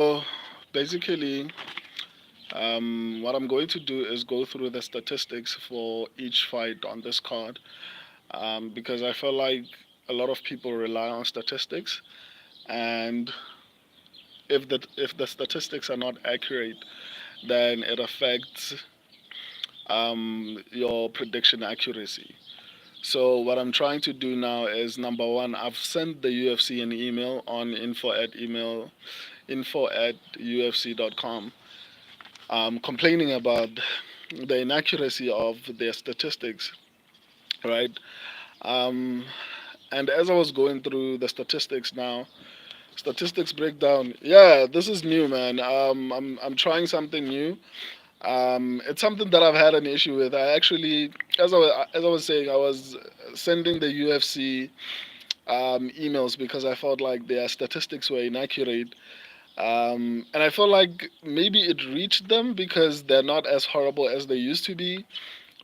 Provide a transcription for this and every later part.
So basically, what I'm going to do is go through the statistics for each fight on this card, because I feel like a lot of people rely on statistics, and if the statistics are not accurate, then it affects your prediction accuracy. So what I'm trying to do now is, number one, I've sent the UFC an email on info@ufc.com, complaining about the inaccuracy of their statistics, right? Um, and as I was going through the statistics now, statistics breakdown. Yeah, this is new, man. I'm trying something new. It's something that I've had an issue with. I actually, as I was saying, I was sending the UFC emails because I felt like their statistics were inaccurate. And I felt like maybe it reached them because they're not as horrible as they used to be,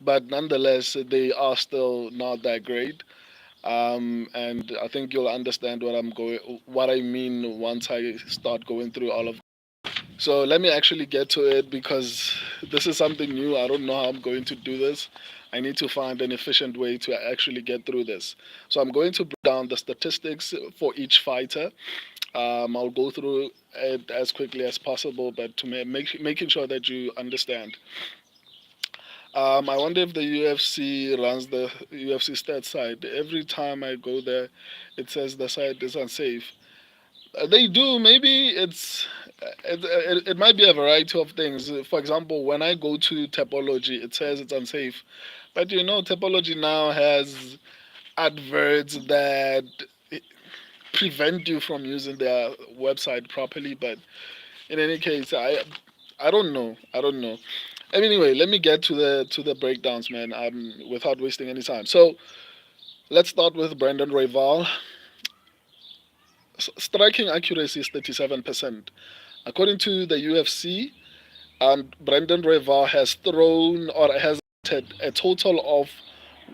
but nonetheless, they are still not that great. And I think you'll understand what I mean once I start going through all of. So let me actually get to it because this is something new. I don't know how I'm going to do this. I need to find an efficient way to actually get through this. So I'm going to break down the statistics for each fighter. I'll go through it as quickly as possible, but to making sure that you understand. I wonder if the UFC runs the UFC stats site. Every time I go there, it says the site is unsafe. They do. Maybe it might be a variety of things. For example, when I go to Topology, it says it's unsafe. But Topology now has adverts that prevent you from using their website properly. But in any case, I don't know. I don't know. Anyway, let me get to the breakdowns, man. Without wasting any time. So let's start with Brandon Royval. Striking accuracy is 37%. According to the UFC, Brandon Royval has thrown or has hit a total of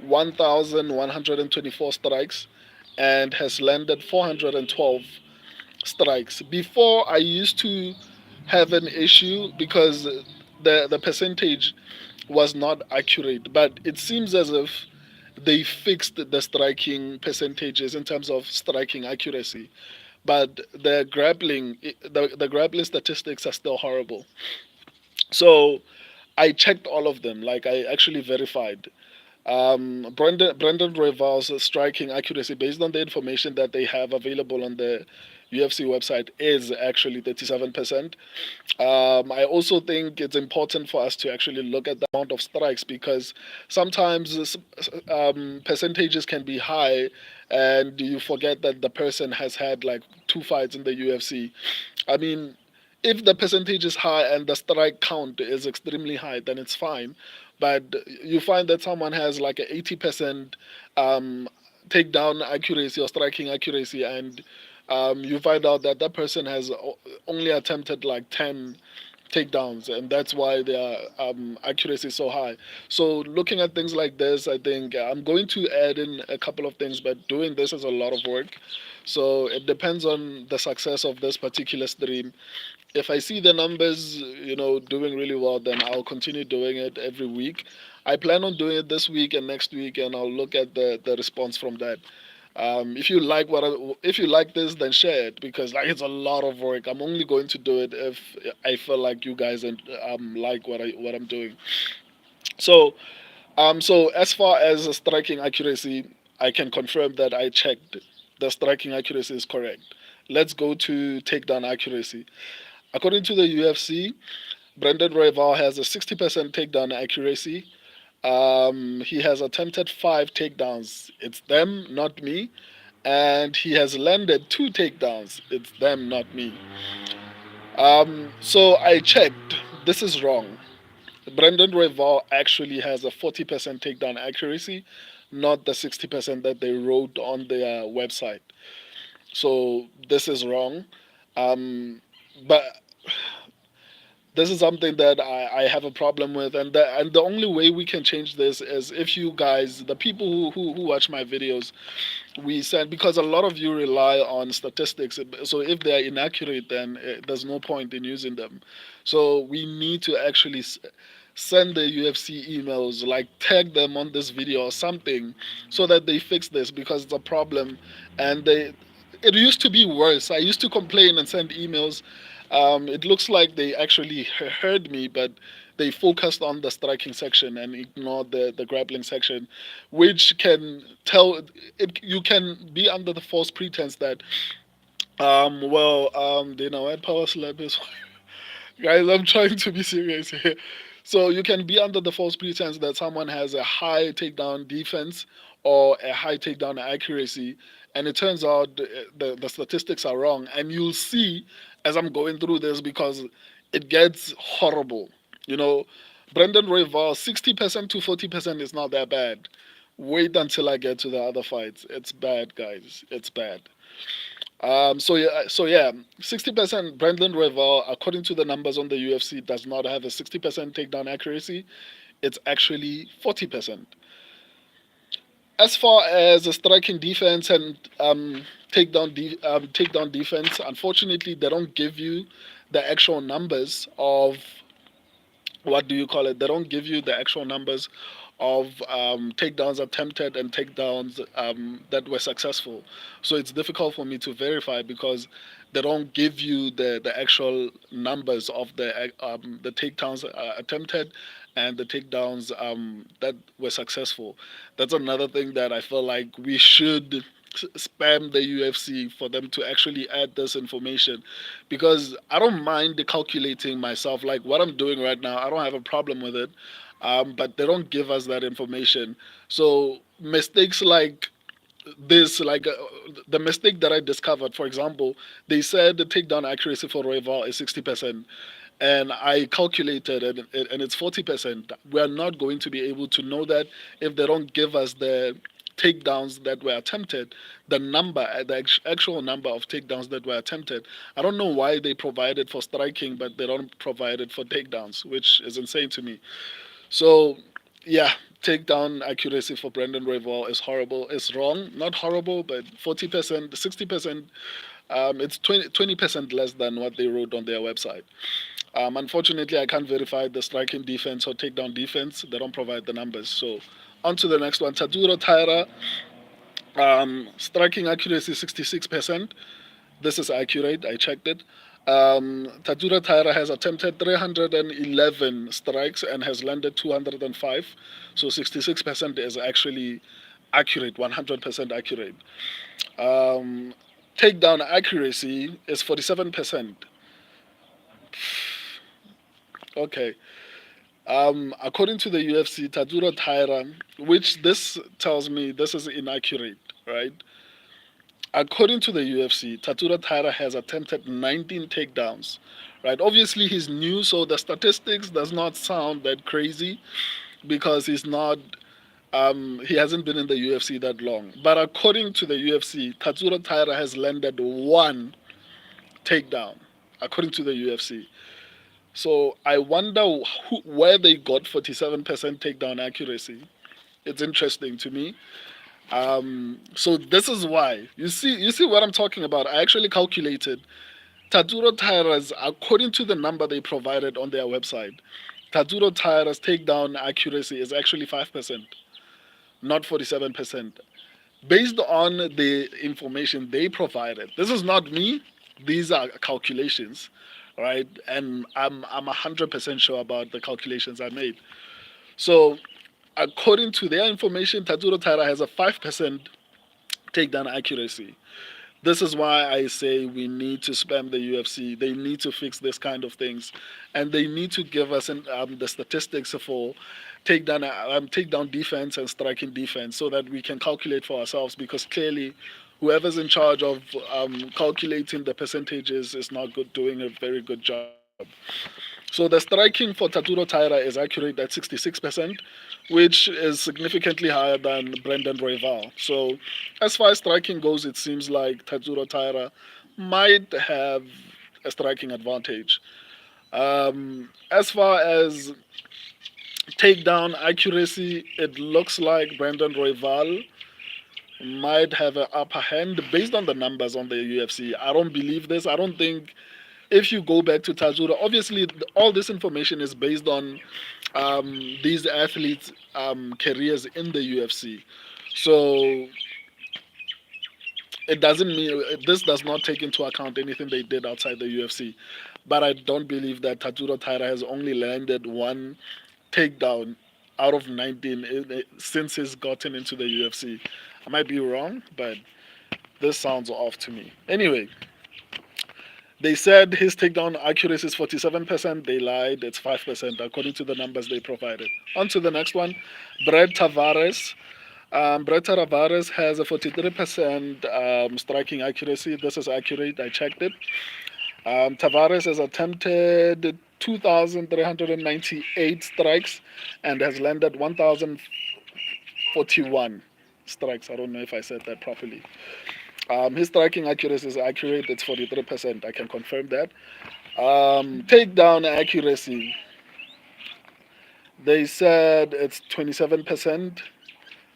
1,124 strikes and has landed 412 strikes. Before, I used to have an issue because the percentage was not accurate, but it seems as if they fixed the striking percentages in terms of striking accuracy. But the grappling statistics are still horrible. So I checked all of them. Like, I actually verified. Brendan Royval's striking accuracy, based on the information that they have available on the UFC website, is actually 37%. I also think it's important for us to actually look at the amount of strikes, because sometimes percentages can be high and you forget that the person has had like two fights in the UFC. I mean, if the percentage is high and the strike count is extremely high, then it's fine. But you find that someone has like a 80% takedown accuracy or striking accuracy, and you find out that that person has only attempted like 10 takedowns, and that's why their accuracy is so high. So looking at things like this, I think I'm going to add in a couple of things, but doing this is a lot of work. So it depends on the success of this particular stream. If I see the numbers, doing really well, then I'll continue doing it every week. I plan on doing it this week and next week, and I'll look at the response from that. If you like this, then share it, because like, it's a lot of work. I'm only going to do it if I feel like you guys like what I'm doing. So so as far as striking accuracy, I can confirm that I checked. The striking accuracy is correct. Let's go to takedown accuracy. According to the UFC, Brendan Royval has a 60% takedown accuracy. He has attempted 5 takedowns. It's them, not me. And he has landed 2 takedowns. It's them, not me. So I checked. This is wrong. Brendan Royval actually has a 40% takedown accuracy, not the 60% that they wrote on their website. So this is wrong. Um, but This is something that I have a problem with, and the only way we can change this is if you guys, the people who watch my videos, we send, because a lot of you rely on statistics. So if they are inaccurate, then there's no point in using them. So we need to actually send the UFC emails, like tag them on this video or something, so that they fix this, because it's a problem. And it used to be worse. I used to complain and send emails. It looks like they actually heard me, but they focused on the striking section and ignored the grappling section, which can tell it. You can be under the false pretense that they know what power slap is. Guys, I'm trying to be serious here. So you can be under the false pretense that someone has a high takedown defense or a high takedown accuracy, and it turns out the statistics are wrong. And you'll see as I'm going through this, because it gets horrible. You know, Brendan Royval, 60% to 40% is not that bad. Wait until I get to the other fights. It's bad, guys. It's bad. So yeah, 60% Brandon Royval, according to the numbers on the UFC, does not have a 60% takedown accuracy. It's actually 40%. As far as the striking defense and takedown defense, unfortunately, they don't give you the actual numbers of, what do you call it? They don't give you the actual numbers of takedowns attempted and takedowns that were successful. So it's difficult for me to verify, because they don't give you the actual numbers of the takedowns attempted and the takedowns that were successful. That's another thing that I feel like we should spam the UFC for them to actually add this information, because I don't mind calculating myself, like what I'm doing right now. I don't have a problem with it, but they don't give us that information. So mistakes like this, like the mistake that I discovered, for example, they said the takedown accuracy for Royval is 60%, and I calculated it, and it's 40%. We are not going to be able to know that if they don't give us the takedowns that were attempted, the number, the actual number of takedowns that were attempted. I don't know why they provide it for striking, but they don't provide it for takedowns, which is insane to me. So, yeah, takedown accuracy for Brendan Royval is horrible. It's wrong, not horrible, but 40%, 60%. It's 20% less than what they wrote on their website. Unfortunately, I can't verify the striking defense or takedown defense. They don't provide the numbers. So, on to the next one. Tatsuro Taira, striking accuracy 66%. This is accurate. I checked it. Tatsuro Taira has attempted 311 strikes and has landed 205. So 66% is actually accurate, 100% accurate. Um, Takedown accuracy is 47%. Okay. According to the UFC, Tatsuro Taira, which this tells me this is inaccurate, right? According to the UFC, Tatsuro Taira has attempted 19 takedowns, right? Obviously, he's new, so the statistics does not sound that crazy, because he hasn't been in the UFC that long. But according to the UFC, Tatsuro Taira has landed one takedown, according to the UFC. So I wonder where they got 47% takedown accuracy. It's interesting to me. So this is why you see what I'm talking about. I actually calculated Tatsuro Taira's, according to the number they provided on their website. Tatsuro Taira's takedown accuracy is actually 5%, not 47%, based on the information they provided. This is not me. These are calculations, right? And I'm 100% sure about the calculations I made. So according to their information, Tatsuro Taira has a 5% takedown accuracy. This is why I say we need to spam the UFC. They need to fix this kind of things, and they need to give us the statistics for takedown defense and striking defense, so that we can calculate for ourselves. Because clearly, whoever's in charge of calculating the percentages is not doing a very good job. So the striking for Tatsuro Taira is accurate at 66%, which is significantly higher than Brendan Royval. So as far as striking goes, it seems like Tatsuro Taira might have a striking advantage. As far as takedown accuracy, it looks like Brandon Royval might have an upper hand based on the numbers on the UFC. I don't believe this. I don't think if you go back to Tatsuro, obviously all this information is based on these athletes' careers in the UFC. So it doesn't mean this does not take into account anything they did outside the UFC. But I don't believe that Tatsuro Taira has only landed one takedown out of 19 since he's gotten into the UFC. I might be wrong, but this sounds off to me. Anyway, they said his takedown accuracy is 47%. They lied. It's 5% according to the numbers they provided. On to the next one. Brett Tavares. Brett Tavares has a 43% striking accuracy. This is accurate. I checked it. Tavares has attempted 2,398 strikes and has landed 1,041 strikes. I don't know if I said that properly. His striking accuracy is accurate. It's 43%. I can confirm that. Takedown accuracy. They said it's 27%.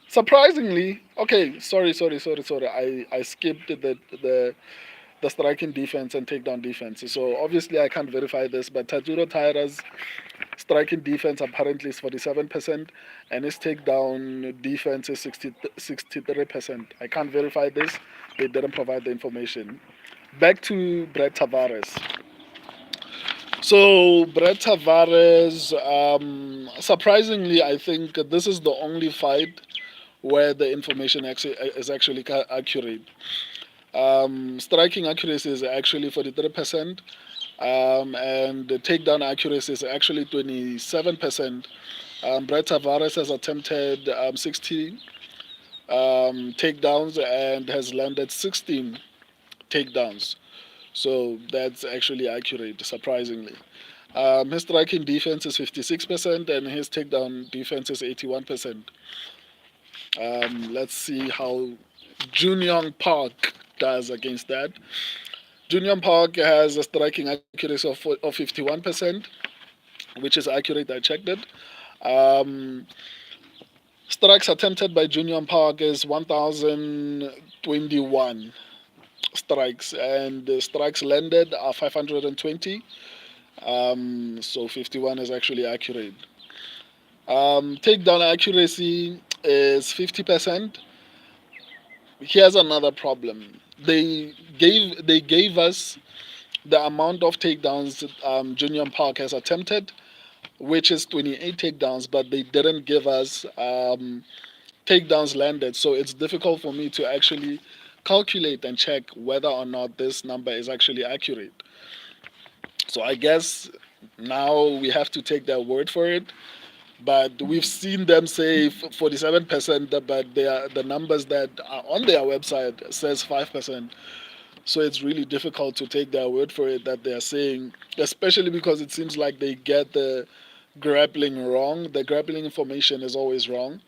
Surprisingly, okay. Sorry. I skipped the striking defense and takedown defense. So obviously I can't verify this, but Tatsuro Taira's striking defense apparently is 47%, and his takedown defense is 63%. I can't verify this. They didn't provide the information. Back to Brett Tavares. So Brett Tavares, surprisingly, I think this is the only fight where the information actually is actually accurate. Striking accuracy is actually 43%, and the takedown accuracy is actually 27%. Brett Tavares has attempted 60 takedowns and has landed 16 takedowns. So that's actually accurate, surprisingly. His striking defense is 56% and his takedown defense is 81%. Let's see how Junyoung Park does against that. Junyoung Park has a striking accuracy of 51%, which is accurate. I checked it. Um, Strikes attempted by Junyoung Park is 1,021 strikes, and the strikes landed are 520. So 51 is actually accurate. Takedown accuracy is 50%. Here's another problem. They gave us the amount of takedowns Junyoung Park has attempted, which is 28 takedowns, but they didn't give us takedowns landed. So it's difficult for me to actually calculate and check whether or not this number is actually accurate. So I guess now we have to take their word for it. But we've seen them say 47%, but the numbers that are on their website says 5%. So it's really difficult to take their word for it that they're saying, especially because it seems like they get the grappling wrong. The grappling information is always wrong.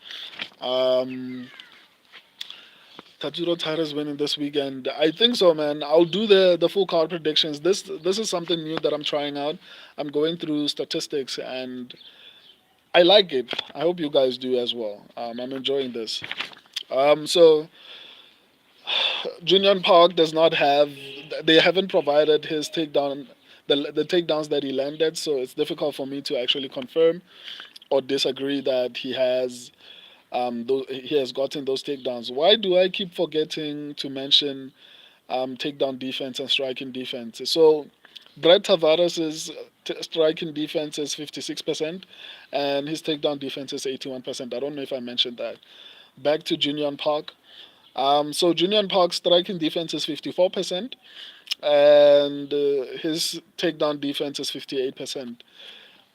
Um, Tatsuro Taira's winning this weekend. I think so, man. I'll do the full card predictions. This is something new that I'm trying out. I'm going through statistics and I like it. I hope you guys do as well. I'm enjoying this. So Junyon Park does not have. They haven't provided his takedown, the takedowns that he landed. So it's difficult for me to actually confirm or disagree that he has gotten those takedowns. Why do I keep forgetting to mention takedown defense and striking defense? So Brett Tavares' striking defense is 56%, and his takedown defense is 81%. I don't know if I mentioned that. Back to Junyon Park. So Junyon Park's striking defense is 54%, and his takedown defense is 58%.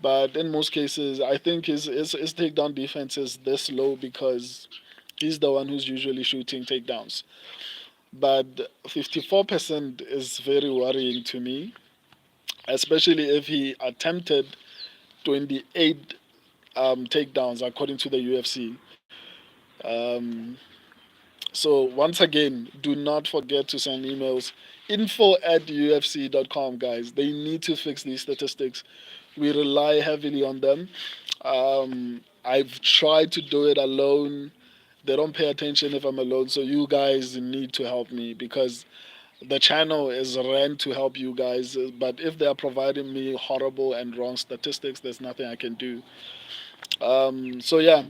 But in most cases, I think his takedown defense is this low because he's the one who's usually shooting takedowns. But 54% is very worrying to me, especially if he attempted 28 takedowns according to the UFC. Um, So once again, do not forget to send emails. info@ufc.com, guys. They need to fix these statistics. We rely heavily on them. I've tried to do it alone. They don't pay attention if I'm alone. So you guys need to help me, because the channel is ran to help you guys. But if they are providing me horrible and wrong statistics, there's nothing I can do. So yeah,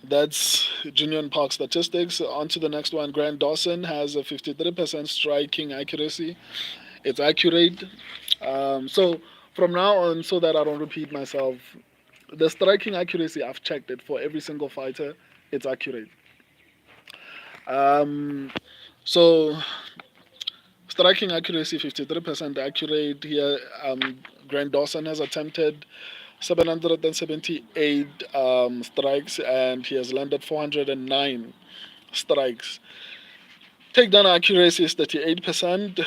that's Junior Park statistics. On to the next one. Grant Dawson has a 53% striking accuracy. It's accurate. So from now on, so that I don't repeat myself, the striking accuracy, I've checked it for every single fighter. It's accurate. Um, so striking accuracy, 53% accurate here. Grant Dawson has attempted 778 strikes, and he has landed 409 strikes. Takedown accuracy is 38%.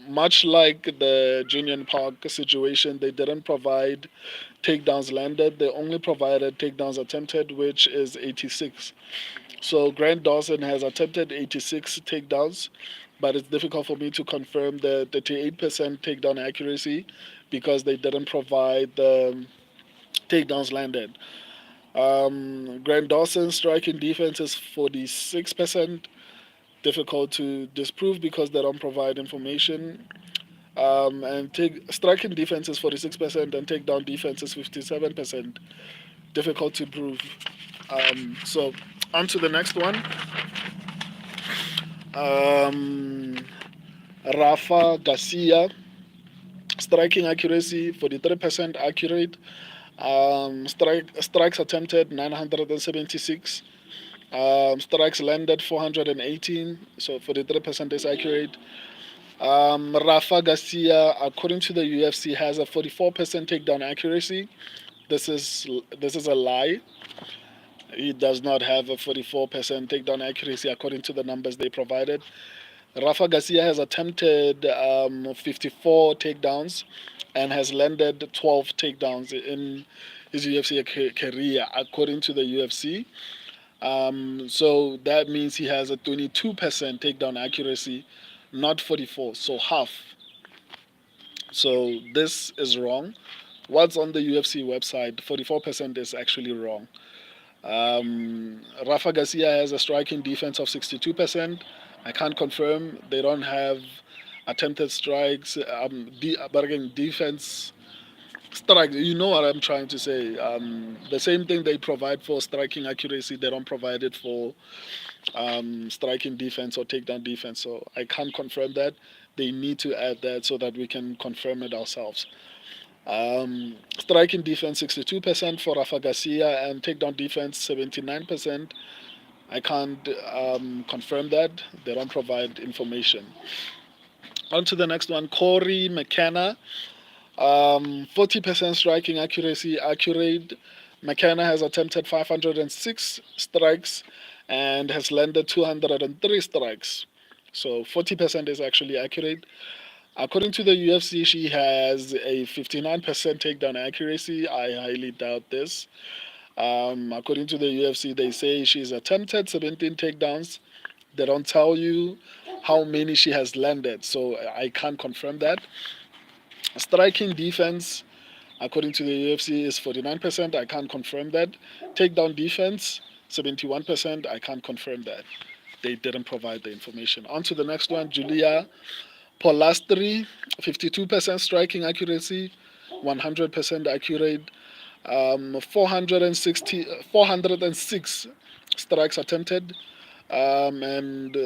Much like the Junior Park situation, they didn't provide takedowns landed. They only provided takedowns attempted, which is 86. So Grant Dawson has attempted 86 takedowns, but it's difficult for me to confirm the 38% takedown accuracy because they didn't provide the takedowns landed. Grant Dawson's striking defense is 46%. Difficult to disprove because they don't provide information. And striking defense is 46% and takedown defense is 57%. Difficult to prove. So on to the next one. Um, Rafa Garcia, striking accuracy 43% accurate. Strikes attempted 976. Strikes landed 418. So 43% is accurate. Rafa Garcia, according to the UFC, has a 44% takedown accuracy. This is this is a lie. He does not have a 44% takedown accuracy according to the numbers they provided. Rafa Garcia has attempted 54 takedowns and has landed 12 takedowns in his UFC career, according to the UFC. So that means he has a 22% takedown accuracy, not 44, so half. So this is wrong. What's on the UFC website, 44% is actually wrong. Rafa Garcia has a striking defense of 62%. I can't confirm. They don't have attempted strikes. But again, defense strikes. You know what I'm trying to say. The same thing they provide for striking accuracy, they don't provide it for striking defense or takedown defense. So I can't confirm that. They need to add that so that we can confirm it ourselves. Striking defense 62% for Rafa Garcia and takedown defense 79%. I can't confirm that. They don't provide information. On to the next one. Corey McKenna, 40% striking accuracy, accurate. McKenna has attempted 506 strikes and has landed 203 strikes. So 40% is actually accurate. According to the UFC, she has a 59% takedown accuracy. I highly doubt this. According to the UFC, they say she's attempted 17 takedowns. They don't tell you how many she has landed, so I can't confirm that. Striking defense, according to the UFC, is 49%. I can't confirm that. Takedown defense, 71%. I can't confirm that. They didn't provide the information. On to the next one. Julia Polastri, 52% striking accuracy, 100% accurate. 406 strikes attempted, and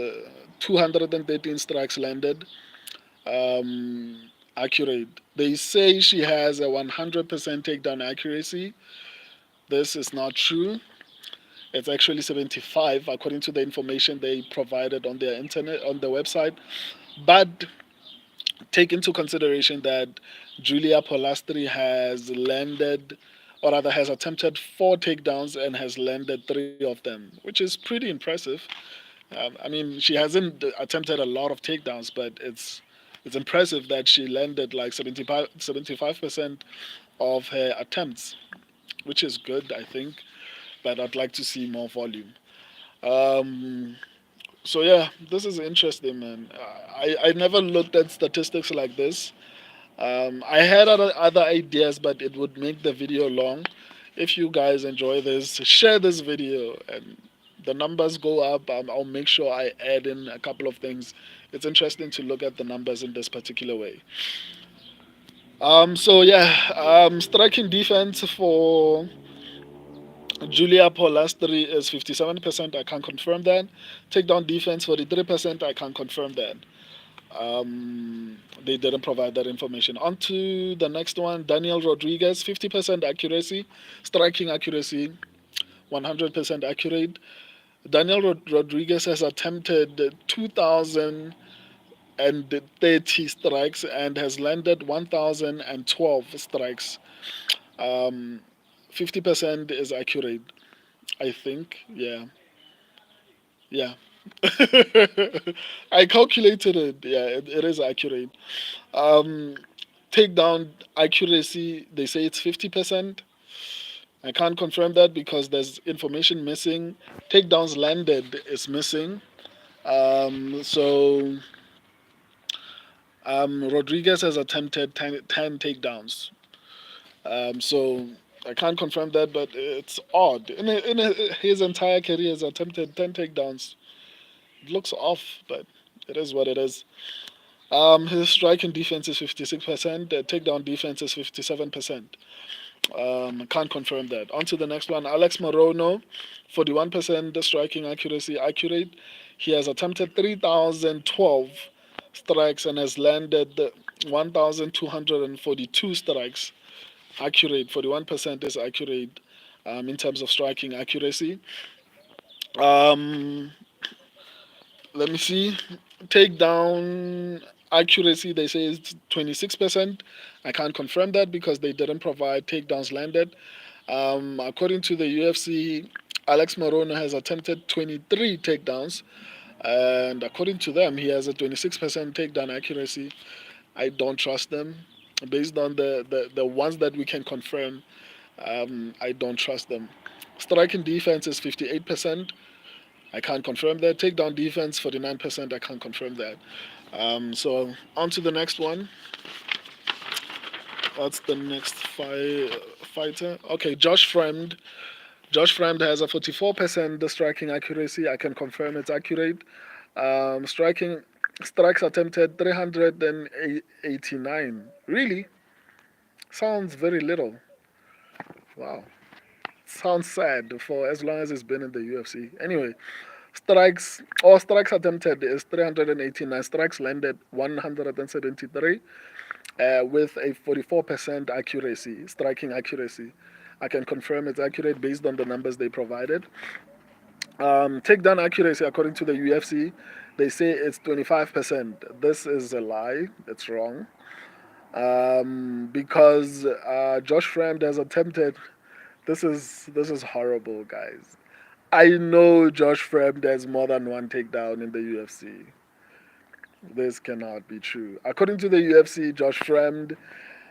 213 strikes landed. Accurate. They say she has a 100% takedown accuracy. This is not true. It's actually 75, according to the information they provided on their internet on the website. But take into consideration that Julia Polastri has landed, or rather has attempted 4 takedowns and has landed 3 of them, which is pretty impressive. I mean, she hasn't attempted a lot of takedowns, but it's impressive that she landed like 75% of her attempts, which is good, I think. But I'd like to see more volume. Um, So yeah, this is interesting, man. I never looked at statistics like this. I had other ideas, but it would make the video long. If you guys enjoy this, share this video, and the numbers go up. I'll make sure I add in a couple of things. It's interesting to look at the numbers in this particular way. So yeah, striking defense for Julia Polastri is 57%. I can confirm that. Takedown defense 43%. I can confirm that. They didn't provide that information. On to the next one, Daniel Rodriguez, 50% accuracy, striking accuracy, 100% accurate. Daniel Rodriguez has attempted 2,030 strikes and has landed 1,012 strikes. Um, 50% is accurate, I think. Yeah, yeah. I calculated it. Yeah, it is accurate. Um, Takedown accuracy, they say it's 50%. I can't confirm that because there's information missing. Takedowns landed is missing. So Rodriguez has attempted 10 takedowns. So I can't confirm that, but it's odd. His entire career has attempted 10 takedowns. It looks off, but it is what it is. His striking defense is 56%. The takedown defense is 57%. Can't confirm that. On to the next one. Alex Morono, 41% striking accuracy, accurate. He has attempted 3,012 strikes and has landed 1,242 strikes. Accurate. 41% is accurate in terms of striking accuracy. Um, Let me see. Takedown accuracy, they say it's 26%. I can't confirm that because they didn't provide takedowns landed. According to the UFC, Alex Morono has attempted 23 takedowns, and according to them, he has a 26% takedown accuracy. I don't trust them. Based on the ones that we can confirm, I don't trust them. Striking defense is 58%. I can't confirm that. Takedown defense, 49%. I can't confirm that. So on to the next one. What's the next fighter? Okay, Josh Fremd. Josh Fremd has a 44% striking accuracy. I can confirm it's accurate. Striking strikes attempted 389. Really? Sounds very little. Wow. Sounds sad for as long as it's been in the UFC. Anyway, strikes attempted is 389. Strikes landed 173 with a 44% accuracy, striking accuracy. I can confirm it's accurate based on the numbers they provided. Takedown accuracy, according to the UFC, they say it's 25%. This is a lie. It's wrong. Because Josh Fremd has attempted. This is horrible, guys. I know Josh Fremd has more than one takedown in the UFC. This cannot be true. According to the UFC, Josh Fremd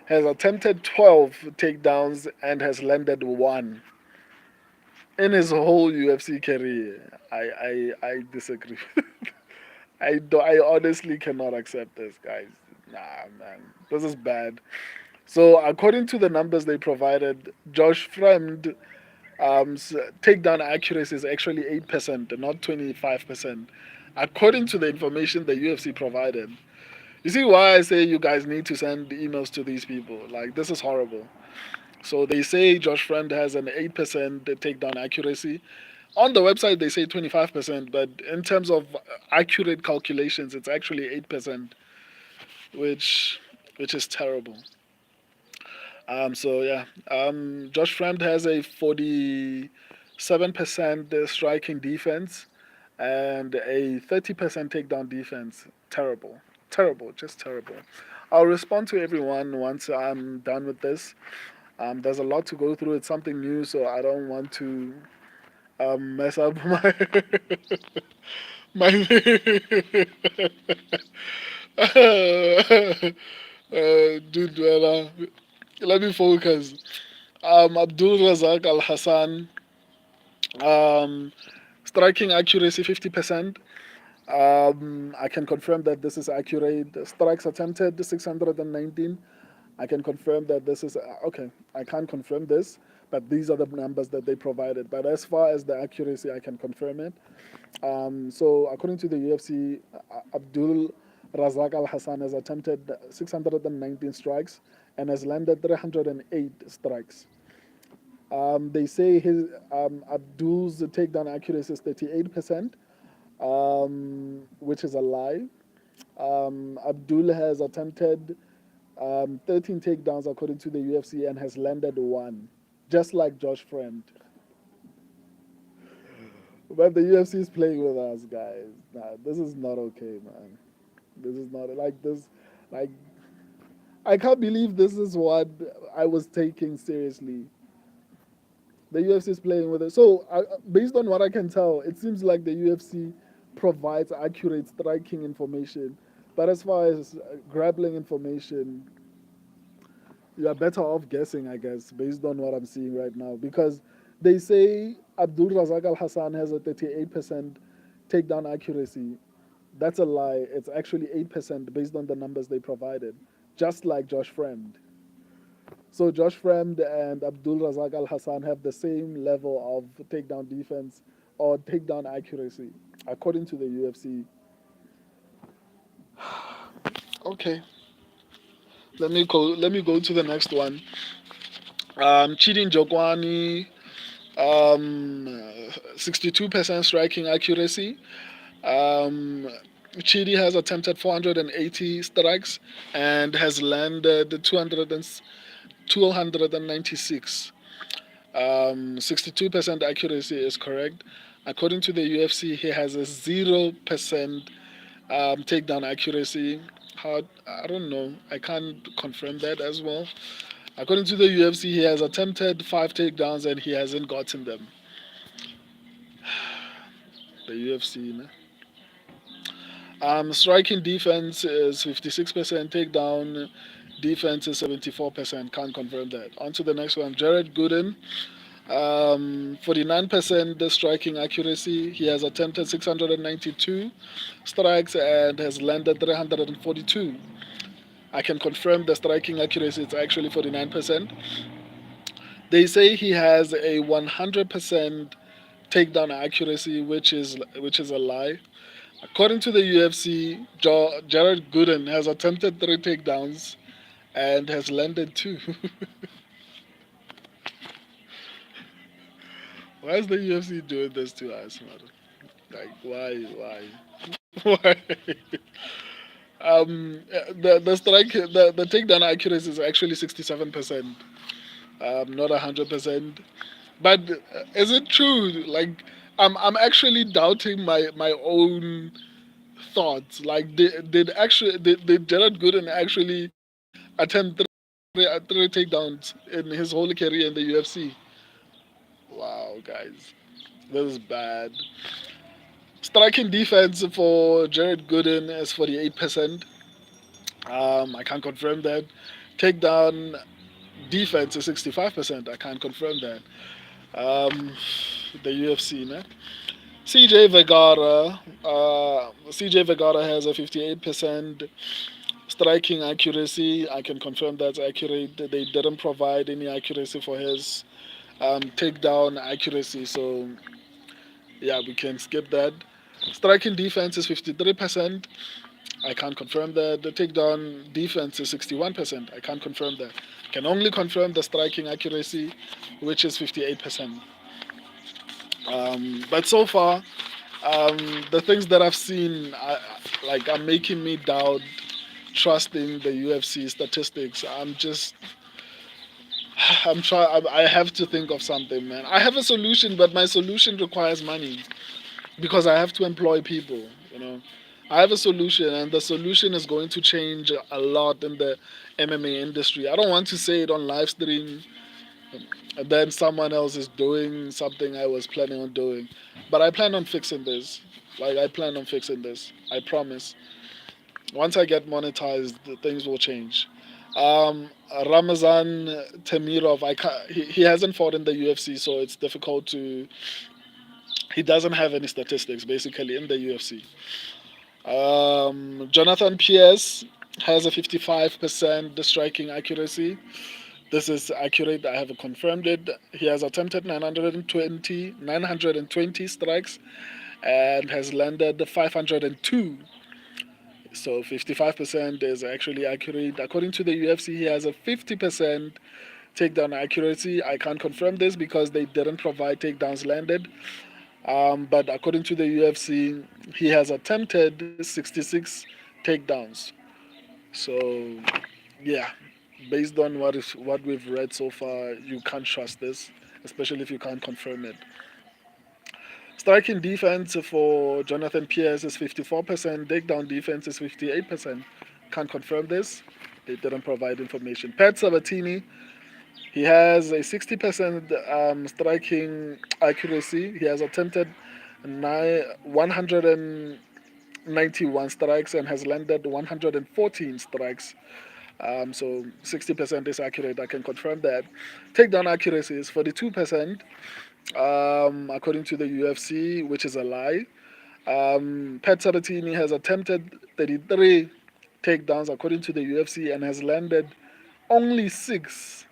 has attempted 12 takedowns and has landed one in his whole UFC career. I disagree. I honestly cannot accept this, guys. Nah, man, this is bad. So according to the numbers they provided, Josh Fremd takedown accuracy is actually 8%, not 25%. According to the information the UFC provided. You see why I say you guys need to send emails to these people? Like, this is horrible. So they say Josh Friend has an 8% takedown accuracy. On the website, they say 25%, but in terms of accurate calculations, it's actually 8%, which which is terrible. So yeah, Josh Fremd has a 47% striking defense and a 30% takedown defense. Terrible, terrible, just terrible. I'll respond to everyone once I'm done with this. There's a lot to go through. It's something new, so I don't want to mess up my my. Dude, well, let me focus. Abdul Razak Al Hassan, um, striking accuracy 50%. I can confirm that this is accurate. Strikes attempted 619. I can confirm that this is okay. I can't confirm this, but these are the numbers that they provided. But as far as the accuracy, I can confirm it. So according to the UFC, Abdul Razak Al Hassan has attempted 619 strikes and has landed 308 strikes. They say his Abdul's takedown accuracy is 38%, which is a lie. Abdul has attempted 13 takedowns according to the UFC and has landed one, just like Josh Friend. But the UFC is playing with us, guys. Nah, this is not okay, man. This is not like this. Like, I can't believe this is what I was taking seriously. The UFC is playing with it. So, based on what I can tell, it seems like the UFC provides accurate striking information. But as far as grappling information, you are better off guessing, I guess, based on what I'm seeing right now. Because they say Abdul Razak Al Hassan has a 38% takedown accuracy. That's a lie. It's actually 8% based on the numbers they provided, just like Josh Friend. So Josh Friend and Abdul Razak Al Hassan have the same level of takedown defense or takedown accuracy, according to the UFC. Okay, let me go to the next one. Cheating Jokwani, 62% striking accuracy. Um, Chidi has attempted 480 strikes and has landed 296. 62% accuracy is correct. According to the UFC, he has a 0% takedown accuracy. How, I don't know. I can't confirm that as well. According to the UFC, he has attempted 5 takedowns and he hasn't gotten them. The UFC, né? Striking defense is 56%, takedown defense is 74%. Can't confirm that. On to the next one. Jared Gooden, 49% striking accuracy. He has attempted 692 strikes and has landed 342. I can confirm the striking accuracy is actually 49%. They say he has a 100% takedown accuracy, which is a lie. According to the UFC, Jared Gooden has attempted 3 takedowns and has landed 2. Why is the UFC doing this to us, man? Like, why? Why? The strike, the takedown accuracy is actually 67%, not 100%. But is it true? Like, I'm actually doubting my own thoughts. Like, did Jared Gooden actually attempt three takedowns in his whole career in the UFC? Wow, guys, this is bad. Striking defense for Jared Gooden is 48%. I can't confirm that. Takedown defense is 65%. I can't confirm that. The UFC, man. CJ Vergara has a 58% striking accuracy. I can confirm that's accurate. They didn't provide any accuracy for his takedown accuracy, so yeah, we can skip that. Striking defense is 53%. I can't confirm that. The takedown defense is 61%. I can't confirm that. I can only confirm the striking accuracy, which is 58%. But so far, the things that I've seen, are making me doubt trusting the UFC statistics. I'm trying. I have to think of something, man. I have a solution, but my solution requires money because I have to employ people. You know, I have a solution, and the solution is going to change a lot in the MMA industry. I don't want to say it on live stream, and then someone else is doing something I was planning on doing, but I plan on fixing this. Like, I plan on fixing this. I promise. Once I get monetized, things will change. Ramazan Temirov, he hasn't fought in the UFC, so it's difficult He doesn't have any statistics basically in the UFC. Jonathan Pierce has a 55% striking accuracy. This is accurate. I have confirmed it. He has attempted 920 strikes and has landed 502. So 55% is actually accurate. According to the UFC, he has a 50% takedown accuracy. I can't confirm this because they didn't provide takedowns landed. But according to the UFC, he has attempted 66 takedowns. So yeah, based on what we've read so far, you can't trust this, especially if you can't confirm it. Striking defense for Jonathan Pierce is 54%. Takedown defense is 58%. Can't confirm this. They didn't provide information. Pat Sabatini, he has a 60% striking accuracy. He has attempted 191 strikes and has landed 114 strikes. So 60% is accurate. I can confirm that. Takedown accuracy is 42%, according to the UFC, which is a lie. Pat Sabatini has attempted 33 takedowns, according to the UFC, and has landed only six.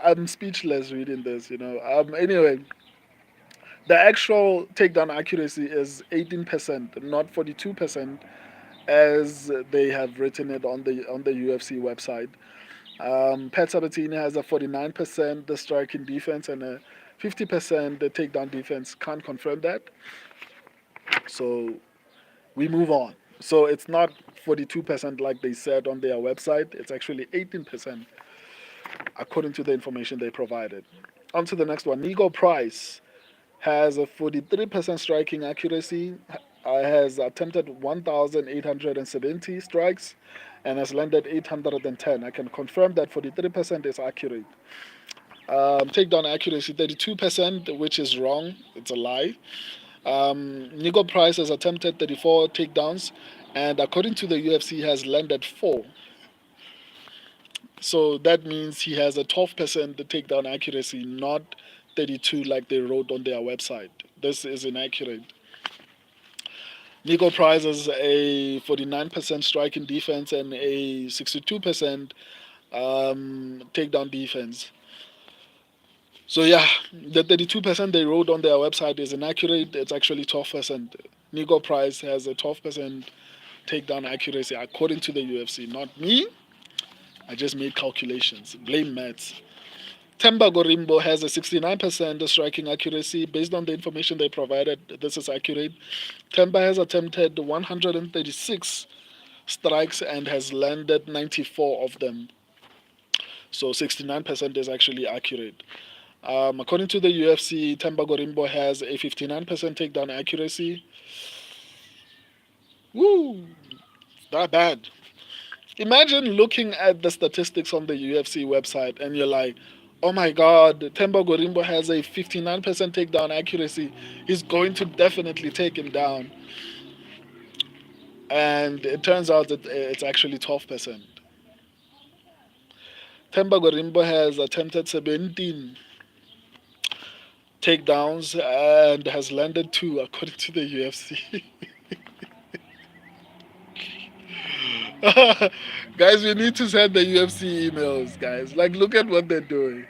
I'm speechless reading this, you know. Anyway, the actual takedown accuracy is 18%, not 42%, as they have written it on the UFC website. Pat Sabatini has a 49% the striking defense and a 50% the takedown defense. Can't confirm that. So we move on. So it's not 42% like they said on their website. It's actually 18% according to the information they provided. On to the next one. Nico Price has a 43% striking accuracy, has attempted 1,870 strikes, and has landed 810. I can confirm that 43% is accurate. Takedown accuracy 32%, which is wrong. It's a lie. Nico Price has attempted 34 takedowns, and according to the UFC, has landed four. So that means he has a 12% takedown accuracy, not 32 like they wrote on their website. This is inaccurate. Nico Price has a 49% striking defense and a 62% takedown defense. So yeah, the 32% they wrote on their website is inaccurate. It's actually 12%. Nico Price has a 12% takedown accuracy according to the UFC, not me. I just made calculations. Blame Matt. Temba Gorimbo has a 69% striking accuracy. Based on the information they provided, this is accurate. Temba has attempted 136 strikes and has landed 94 of them. So 69% is actually accurate. According to the UFC, Temba Gorimbo has a 59% takedown accuracy. Woo! That bad. Imagine looking at the statistics on the UFC website and you're like, oh my god, Temba Gorimbo has a 59% takedown accuracy. He's going to definitely take him down. And it turns out that it's actually 12%. Temba Gorimbo has attempted 17 takedowns and has landed two, according to the UFC. Guys, we need to send the UFC emails, guys. Like, look at what they're doing.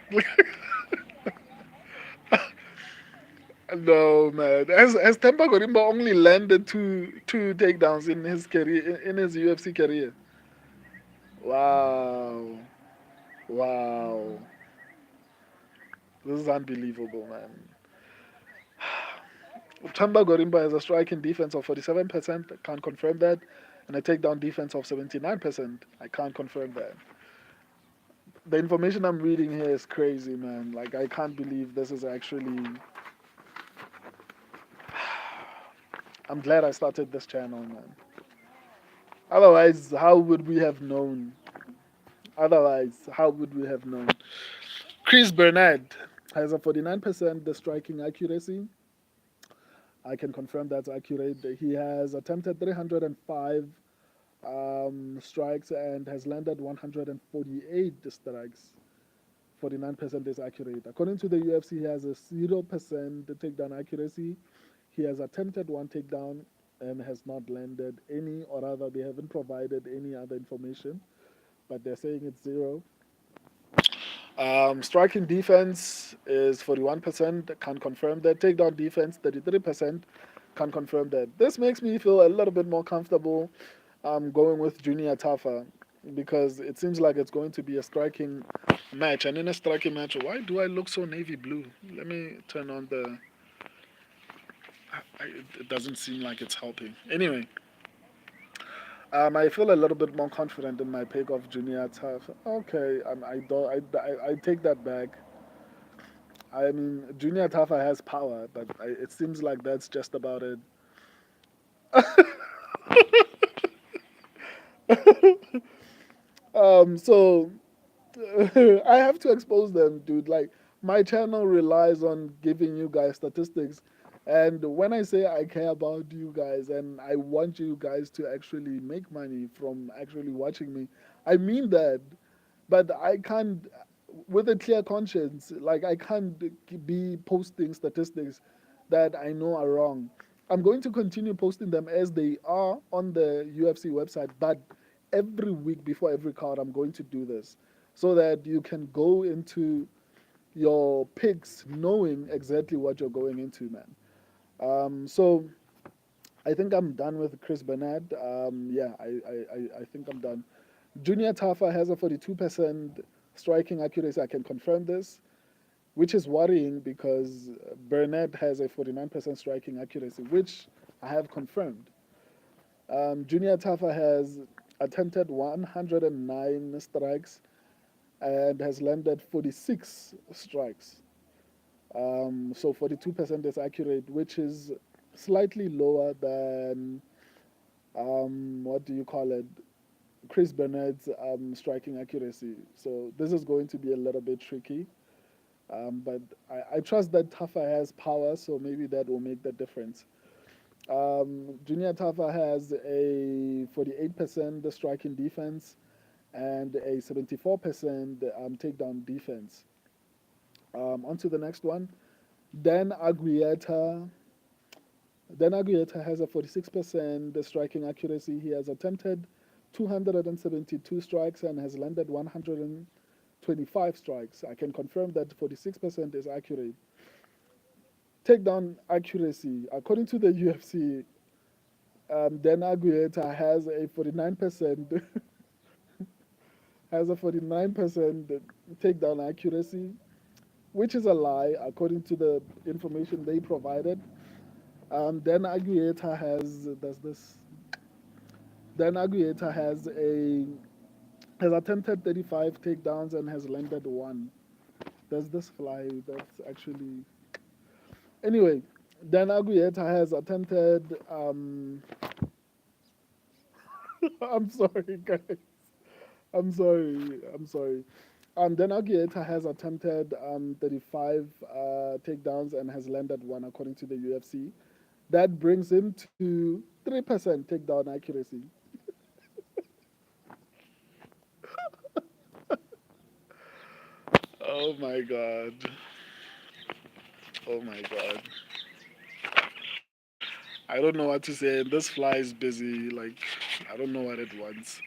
No, man. Has Tempa Gorimba only landed two takedowns in his career, in his UFC career? Wow. Wow. This is unbelievable, man. Temba Gorimba has a striking defense of 47%. I can't confirm that. And a takedown defense of 79%. I can't confirm that. The information I'm reading here is crazy, man. Like, I can't believe this is actually. I'm glad I started this channel, man. Otherwise, how would we have known? Otherwise, how would we have known? Chris Bernard has a 49% the striking accuracy. I can confirm that's accurate. He has attempted 305 strikes and has landed 148 strikes. 49% is accurate. According to the UFC, he has a 0% takedown accuracy. He has attempted one takedown and has not landed any, or rather, they haven't provided any other information, but they're saying it's zero. Striking defense is 41%, can't confirm that. Takedown defense, 33%, can't confirm that. This makes me feel a little bit more comfortable going with Junior Tafa because it seems like it's going to be a striking match. And in a striking match, why do I look so navy blue? Let me turn on the. It doesn't seem like it's helping. Anyway, I feel a little bit more confident in my pick of Junior Tafa. Okay, I don't. I take that back. I mean, Junior Tafa has power, but it seems like that's just about it. So I have to expose them, dude. Like my channel relies on giving you guys statistics, and when I say I care about you guys and I want you guys to actually make money from actually watching me, I mean that. But I can't, with a clear conscience, like I can't be posting statistics that I know are wrong. I'm going to continue posting them as they are on the UFC website, but every week before every card, I'm going to do this so that you can go into your picks knowing exactly what you're going into, man. So I think I'm done with Chris Bernard. Yeah, I think I'm done. Junior Tafa has a 42% striking accuracy. I can confirm this, which is worrying because Burnett has a 49% striking accuracy, which I have confirmed. Junior Tafa has attempted 109 strikes and has landed 46 strikes. So 42% is accurate, which is slightly lower than what do you call it? Chris Burnett's striking accuracy. So this is going to be a little bit tricky. But I trust that Tafa has power, so maybe that will make the difference. Junior Tafa has a 48% striking defense and a 74% takedown defense. On to the next one. Dan Aguieta. Dan Aguieta has a 46% striking accuracy. He has attempted 272 strikes and has landed 125 strikes. I can confirm that 46% is accurate. Takedown accuracy. According to the UFC, Dan Aguieta has a 49% has a 49% takedown accuracy, which is a lie according to the information they provided. Dan Aguieta has attempted 35 takedowns and has landed one. Does this fly? That's actually anyway. Dan Aguieta has attempted. I'm sorry, guys. I'm sorry. I'm sorry. Dan Aguieta has attempted 35 takedowns and has landed one, according to the UFC. That brings him to 3% takedown accuracy. Oh my god. Oh my god. I don't know what to say. This fly is busy. Like, I don't know what it wants.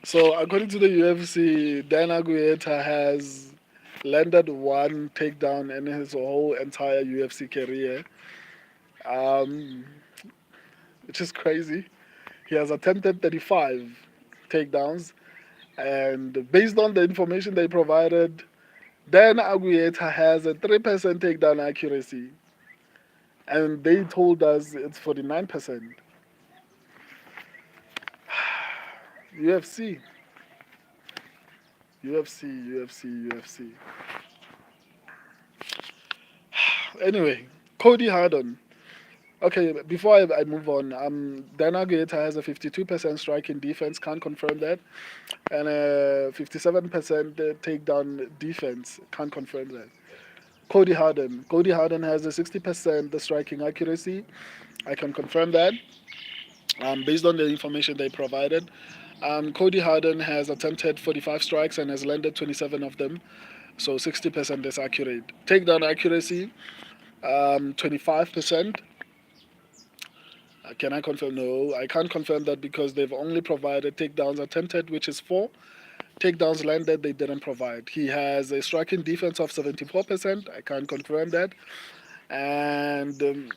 So, according to the UFC, Dan Aguieta has landed one takedown in his whole entire UFC career, um, which is crazy. He has attempted 35 takedowns, and based on the information they provided, Dan Aguieta has a 3% takedown accuracy, and they told us it's 49%. UFC, UFC, UFC, UFC. Anyway, Cody Hardon. Okay, before I move on, Dana Guetta has a 52% striking defense, can't confirm that, and a 57% takedown defense, can't confirm that. Cody Harden. Cody Harden has a 60% striking accuracy, I can confirm that, based on the information they provided. Cody Harden has attempted 45 strikes and has landed 27 of them. So 60% is accurate. Takedown accuracy, 25%. Can I confirm? No, I can't confirm that because they've only provided takedowns attempted, which is 4. Takedowns landed, they didn't provide. He has a striking defense of 74%. I can't confirm that. And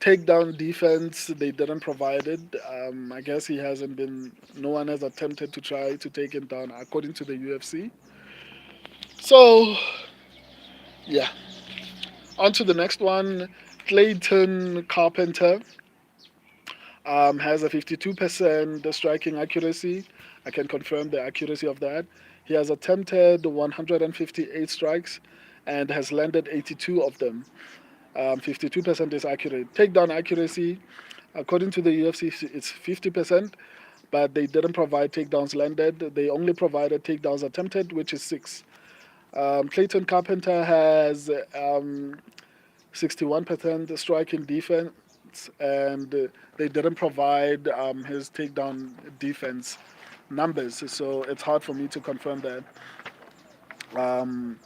takedown defense, they didn't provide it. I guess he hasn't been, no one has attempted to try to take him down, according to the UFC. So, yeah. On to the next one. Clayton Carpenter has a 52% striking accuracy. I can confirm the accuracy of that. He has attempted 158 strikes and has landed 82 of them. 52% is accurate. Takedown accuracy, according to the UFC, it's 50%, but they didn't provide takedowns landed. They only provided takedowns attempted, which is 6. Clayton Carpenter has 61% striking defense, and they didn't provide his takedown defense numbers, so it's hard for me to confirm that. Um,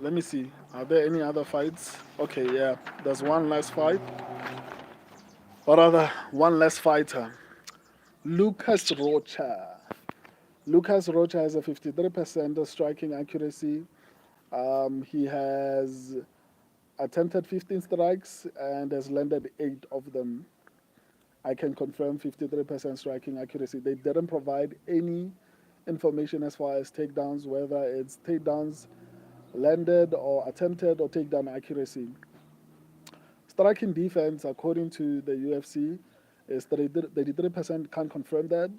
Let me see. Are there any other fights? Okay, yeah. There's one less fight. Or rather, one less fighter. Lucas Rocha. Lucas Rocha has a 53% striking accuracy. He has attempted 15 strikes and has landed 8 of them. I can confirm 53% striking accuracy. They didn't provide any information as far as takedowns, whether it's takedowns landed or attempted or takedown accuracy. Striking defense, according to the UFC, is 33%. Can't confirm that.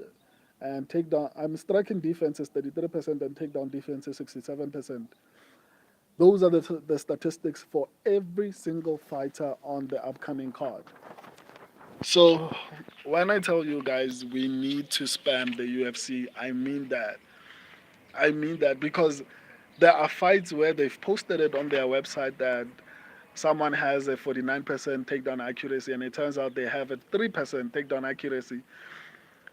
And takedown, I'm striking defense is 33% and takedown defense is 67%. Those are the statistics for every single fighter on the upcoming card. So, when I tell you guys we need to spam the UFC, I mean that. I mean that because there are fights where they've posted it on their website that someone has a 49% takedown accuracy and it turns out they have a 3% takedown accuracy.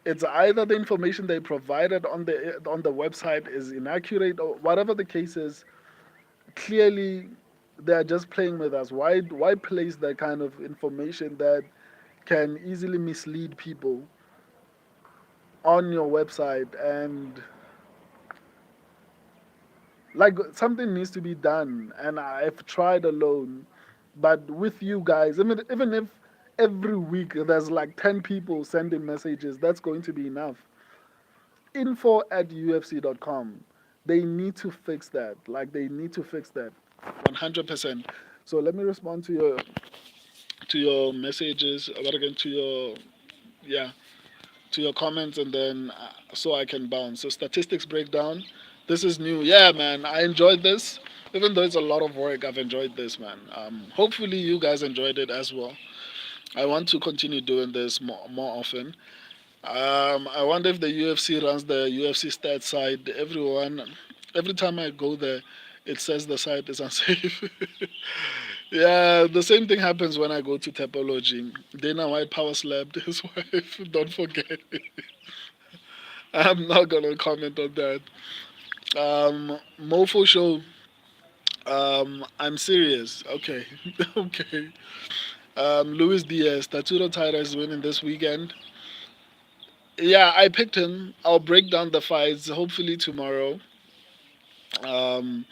It's either the information they provided on the website is inaccurate or whatever the case is. Clearly, they are just playing with us. Why place that kind of information that can easily mislead people on your website? And like, something needs to be done, and I've tried alone, but with you guys, even if every week there's like 10 people sending messages, that's going to be enough. Info at UFC.com, they need to fix that. Like, they need to fix that 100%. So let me respond to your messages, what again, to your, yeah, to your comments, and then so I can bounce. So statistics breakdown. This is new. Yeah, man, I enjoyed this. Even though it's a lot of work, I've enjoyed this, man. Hopefully you guys enjoyed it as well. I want to continue doing this more often. I wonder if the UFC runs the UFC stats side. Every time I go there, it says the site is unsafe. Yeah, the same thing happens when I go to Topology. Dana White power slapped his wife. Don't forget. I'm not gonna comment on that. Mofo show. I'm serious. Okay, okay. Luis Diaz, Tatsuro Taira is winning this weekend. Yeah, I picked him. I'll break down the fights hopefully tomorrow. Um,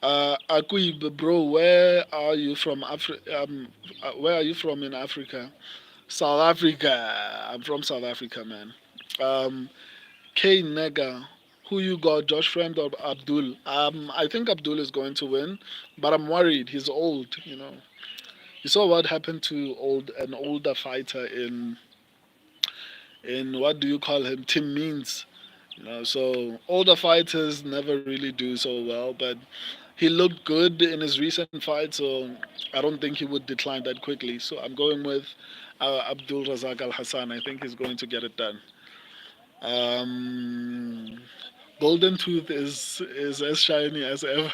Akuib, bro, where are you from? Where are you from in Africa? South Africa. I'm from South Africa, man. Um, K Nega, who you got, Josh Friend or Abdul? I think Abdul is going to win, but I'm worried. He's old, you know. You saw what happened to an older fighter in what do you call him? Tim Means. You know, so older fighters never really do so well, but he looked good in his recent fight, so I don't think he would decline that quickly. So I'm going with Abdul Razak Al Hassan. I think he's going to get it done. Um, Golden Tooth is as shiny as ever.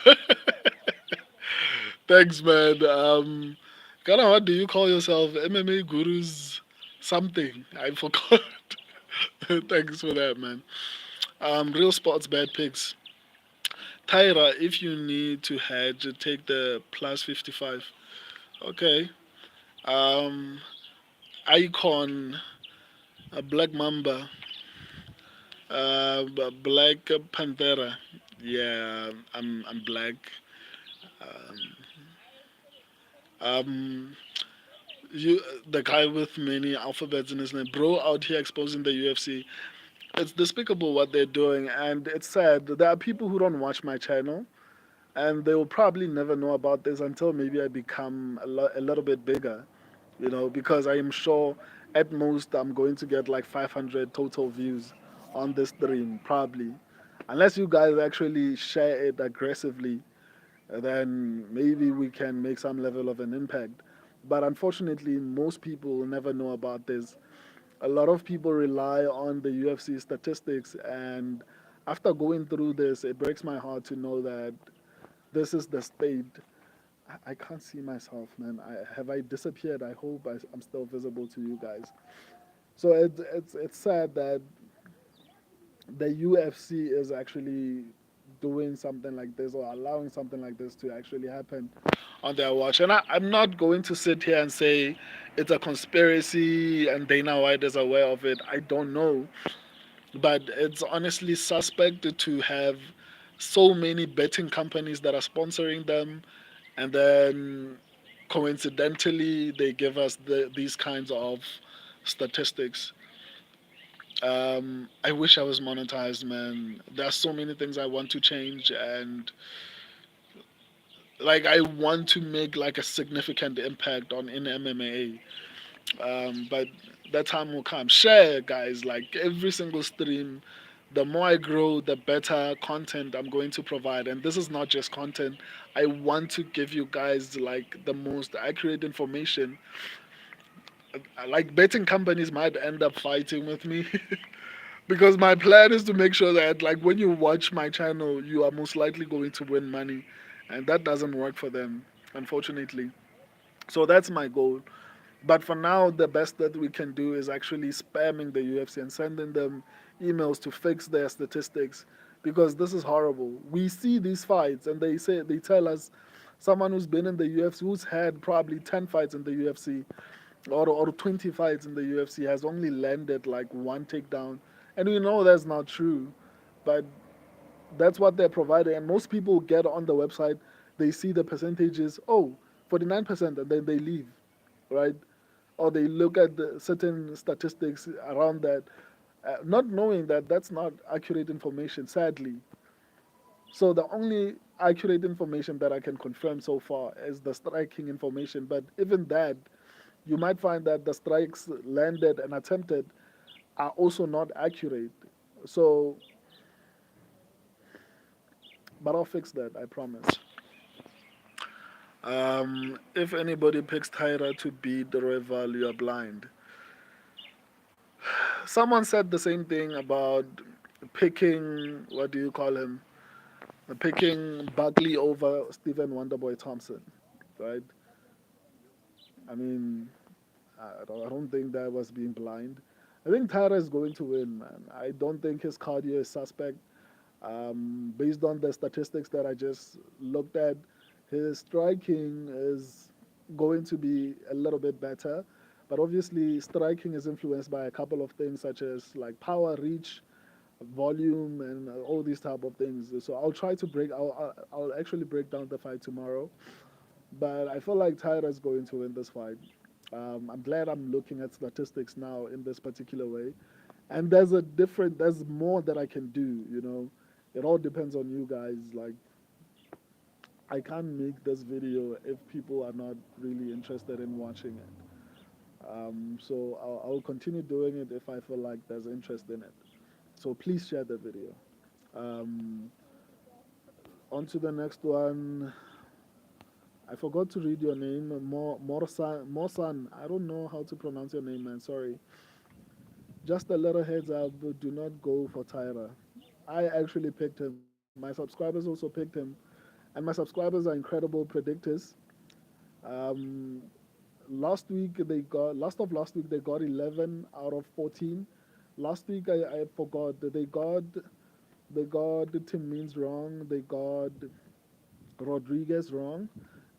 Thanks, man. Kana, what do you call yourself? MMA gurus something. I forgot. Thanks for that, man. Real sports bad picks. Taira, if you need to hedge, take the plus 55. Okay. Um, Icon, Black Mamba, Black Panthera. Yeah, I'm black. Um, um, you, the guy with many alphabets in his name, bro, out here exposing the UFC. It's despicable what they're doing, and it's sad. There are people who don't watch my channel, and they will probably never know about this until maybe I become a little bit bigger, because I am sure at most I'm going to get like 500 total views on this stream, probably. Unless you guys actually share it aggressively, then maybe we can make some level of an impact. But unfortunately, most people will never know about this. A lot of people rely on the UFC statistics, and after going through this, it breaks my heart to know that this is the state. I can't see myself, man. Have I disappeared? I hope I'm still visible to you guys. So it's sad that the UFC is actually doing something like this or allowing something like this to actually happen on their watch. And I'm not going to sit here and say it's a conspiracy and Dana White is aware of it. I don't know. But it's honestly suspect to have so many betting companies that are sponsoring them, and then coincidentally they give us these kinds of statistics. I wish I was monetized, man. There are so many things I want to change, and like I want to make like a significant impact on in MMA. But that time will come. Share, guys. Like every single stream, the more I grow, the better content I'm going to provide. And this is not just content. I want to give you guys like the most accurate information. Like betting companies might end up fighting with me because my plan is to make sure that like when you watch my channel, you are most likely going to win money, and that doesn't work for them, unfortunately. So that's my goal. But for now, the best that we can do is actually spamming the UFC and sending them emails to fix their statistics, because this is horrible. We see these fights and they tell us someone who's been in the UFC, who's had probably 10 fights in the UFC or 20 fights in the UFC, has only landed like one takedown. And we know that's not true, but that's what they're providing. And most people get on the website, they see the percentages, oh, 49%, and then they leave, right? Or they look at the certain statistics around that, not knowing that that's not accurate information, sadly. So the only accurate information that I can confirm so far is the striking information. But even that, you might find that the strikes landed and attempted are also not accurate. So, but I'll fix that, I promise. If anybody picks Taira to beat the Royval, you are blind. Someone said the same thing about picking, what do you call him? Picking Buckley over Stephen Wonderboy Thompson, right? I mean, I don't think that was being blind. I think Tyra is going to win, man. I don't think his cardio is suspect. Based on the statistics that I just looked at, his striking is going to be a little bit better. But obviously, striking is influenced by a couple of things such as like power, reach, volume, and all these type of things. So I'll try to break. I'll actually break down the fight tomorrow. But I feel like Tyra is going to win this fight. I'm glad I'm looking at statistics now in this particular way, and there's more that I can do. It all depends on you guys. Like I can't make this video if people are not really interested in watching it. So I'll continue doing it if I feel like there's interest in it. So please share the video. Um, on to the next one. I forgot to read your name, Morsan. I don't know how to pronounce your name, man. Sorry. Just a little heads up, do not go for Tyra. I actually picked him. My subscribers also picked him. And my subscribers are incredible predictors. Um, last week they got 11 out of 14. Last week I forgot that they got They got Tim Means wrong. They got Rodriguez wrong.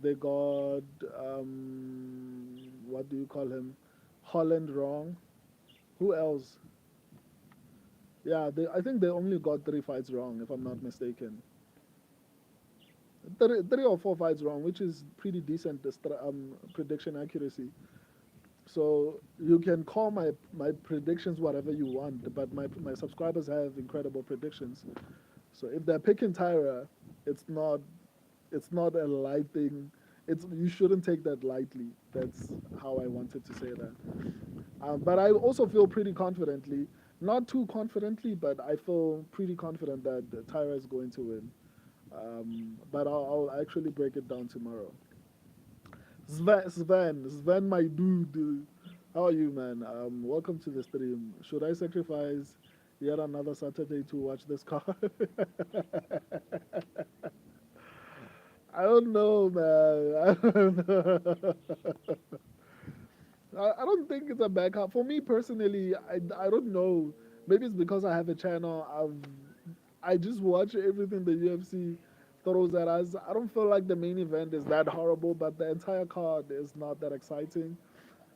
They got what do you call him? Holland wrong. Who else? Yeah, I think they only got 3 fights wrong, if I'm not mistaken. Three or four fights wrong, which is pretty decent prediction accuracy. So you can call my predictions whatever you want, but my subscribers have incredible predictions. So if they're picking Tyra, it's not it's not a light thing. It's you shouldn't take that lightly. That's how I wanted to say that. But I also feel pretty confidently, not too confidently, but I feel pretty confident that Tyra is going to win. But I'll actually break it down tomorrow. Sven, my dude. How are you, man? Welcome to the stream. Should I sacrifice yet another Saturday to watch this card? I don't know, man. I don't know. I don't think it's a bad card. For me personally, I don't know. Maybe it's because I have a channel. I just watch everything the UFC throws at us. I don't feel like the main event is that horrible, but the entire card is not that exciting.